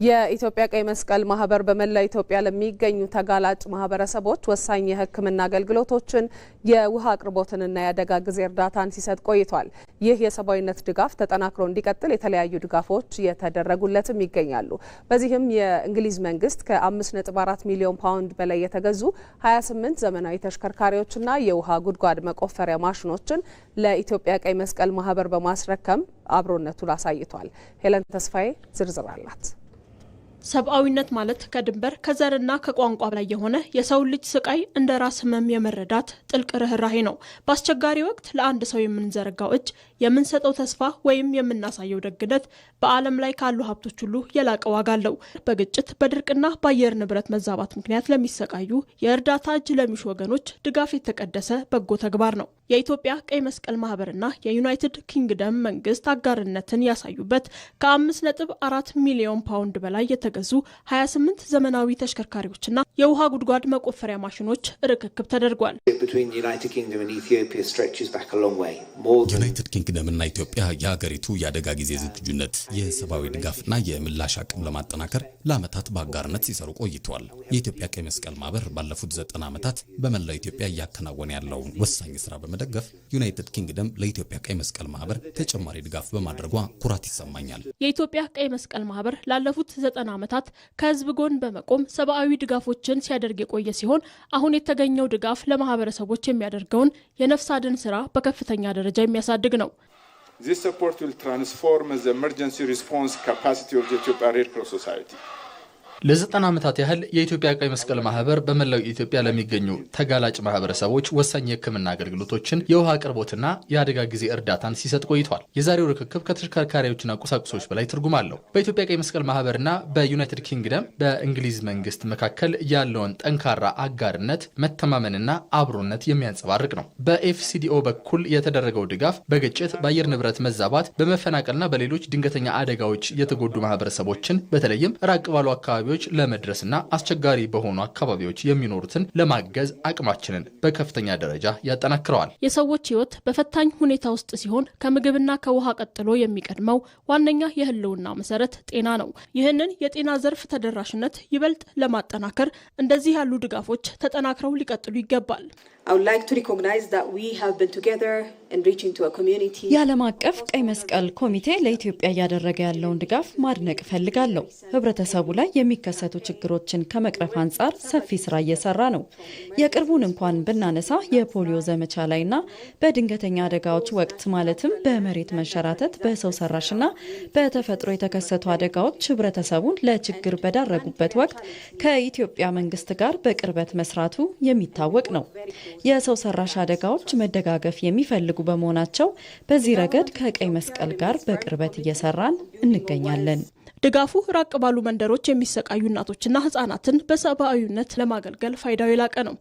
የኢትዮጵያ ቀይ መስቀል ማህበር በመላው ኢትዮጵያ ለሚገኙ ተጋላጭ ማህበረሰቦች ወሳኝ የሕክምና አገልግሎቶችን የውሃ አቅርቦትንና የአደጋ ጊዜ እርዳታን ሲሰጥ ቆይቷል። ይህ የሰብአዊነት ድጋፍ ተጠናክሮ እንዲቀጥል የተለያዩ ድጋፎች እየተደረጉለትም ይገኛሉ። በዚህም የእንግሊዝ መንግስት ከ5.4 ሚሊዮን ፓውንድ በላይ የተገዙ 28 ዘመናዊ ተሽከርካሪዎችና የውሃ ጉድጓድ መቆፈሪያ ማሽኖችን ለኢትዮጵያ ቀይ መስቀል ማህበር በማስረከም አብሮነቱን አሳይቷል። ሄለን ተስፋዬ ዝርዝር አላት። ሰብአዊነት ማለት ከድንበር ከዘርና ከቋንቋ በላይ የሆነ የሰው ልጅ ስቃይ እንደ ራስ ህመም የመረዳት ጥልቅ ርህራሄ ነው። በአስቸጋሪ ወቅት ለአንድ ሰው የምንዘረጋው እጅ፣ የምንሰጠው ተስፋ ወይም የምናሳየው ደግነት በዓለም ላይ ካሉ ሀብቶች ሁሉ የላቀ ዋጋ አለው። በግጭት በድርቅና በአየር ንብረት መዛባት ምክንያት ለሚሰቃዩ የእርዳታ እጅ ለሚሹ ወገኖች ድጋፍ የተቀደሰ በጎ ተግባር ነው። የኢትዮጵያ ቀይ መስቀል ማህበርና የዩናይትድ ኪንግደም መንግስት አጋርነትን ያሳዩበት ከ5.4 ሚሊዮን ፓውንድ በላይ የተገዙ 28 ዘመናዊ ተሽከርካሪዎችና የውሃ ጉድጓድ መቆፈሪያ ማሽኖች ርክክብ ተደርጓል። ዩናይትድ ኪንግደምና ኢትዮጵያ የሀገሪቱ የአደጋ ጊዜ ዝግጁነት፣ የሰብአዊ ድጋፍና የምላሽ አቅም ለማጠናከር ለዓመታት በአጋርነት ሲሰሩ ቆይተዋል። የኢትዮጵያ ቀይ መስቀል ማህበር ባለፉት 90 ዓመታት በመላው ኢትዮጵያ እያከናወነ ያለውን ወሳኝ ስራ በመደገፍ ዩናይትድ ኪንግደም ለኢትዮጵያ ቀይ መስቀል ማህበር ተጨማሪ ድጋፍ በማድረጓ ኩራት ይሰማኛል። የኢትዮጵያ ቀይ መስቀል ማህበር ላለፉት 90 ዓመታት ከህዝብ ጎን በመቆም ሰብአዊ ድጋፎችን ሲያደርግ የቆየ ሲሆን አሁን የተገኘው ድጋፍ ለማህበረሰቦች የሚያደርገውን የነፍስ አድን ስራ በከፍተኛ ደረጃ የሚያሳድግ ነው። This support will transform the emergency response capacity of the Ethiopian Red Cross Society. ለ90 ዓመታት ያህል የኢትዮጵያ ቀይ መስቀል ማህበር በመላው ኢትዮጵያ ለሚገኙ ተጋላጭ ማህበረሰቦች ወሳኝ የሕክምና አገልግሎቶችን፣ የውሃ አቅርቦትና የአደጋ ጊዜ እርዳታን ሲሰጥ ቆይቷል። የዛሬው ርክክብ ከተሽከርካሪዎችና ቁሳቁሶች በላይ ትርጉም አለው። በኢትዮጵያ ቀይ መስቀል ማህበርና በዩናይትድ ኪንግደም በእንግሊዝ መንግስት መካከል ያለውን ጠንካራ አጋርነት፣ መተማመንና አብሮነት የሚያንጸባርቅ ነው። በኤፍሲዲኦ በኩል የተደረገው ድጋፍ በግጭት፣ በአየር ንብረት መዛባት፣ በመፈናቀልና በሌሎች ድንገተኛ አደጋዎች የተጎዱ ማህበረሰቦችን በተለይም ራቅ ባሉ አካባቢዎች ለመድረስና አስቸጋሪ በሆኑ አካባቢዎች የሚኖሩትን ለማገዝ አቅማችንን በከፍተኛ ደረጃ ያጠናክረዋል። የሰዎች ህይወት በፈታኝ ሁኔታ ውስጥ ሲሆን ከምግብና ከውሃ ቀጥሎ የሚቀድመው ዋነኛ የህልውና መሰረት ጤና ነው። ይህንን የጤና ዘርፍ ተደራሽነት ይበልጥ ለማጠናከር እንደዚህ ያሉ ድጋፎች ተጠናክረው ሊቀጥሉ ይገባል። የዓለም አቀፍ ቀይ መስቀል ኮሚቴ ለኢትዮጵያ እያደረገ ያለውን ድጋፍ ማድነቅ እፈልጋለሁ። ህብረተሰቡ ላይ የሚከሰቱ ችግሮችን ከመቅረፍ አንጻር ሰፊ ስራ እየሰራ ነው። የቅርቡን እንኳን ብናነሳ የፖሊዮ ዘመቻ ላይና በድንገተኛ አደጋዎች ወቅት ማለትም በመሬት መንሸራተት፣ በሰው ሰራሽና በተፈጥሮ የተከሰቱ አደጋዎች ህብረተሰቡን ለችግር በዳረጉበት ወቅት ከኢትዮጵያ መንግስት ጋር በቅርበት መስራቱ የሚታወቅ ነው። የሰው ሰራሽ አደጋዎች መደጋገፍ የሚፈልጉ በመሆናቸው በዚህ ረገድ ከቀይ መስቀል ጋር በቅርበት እየሰራን እንገኛለን። ድጋፉ ራቅ ባሉ መንደሮች የሚሰቃዩ እናቶችና ህጻናትን በሰብአዊነት ለማገልገል ፋይዳው የላቀ ነው።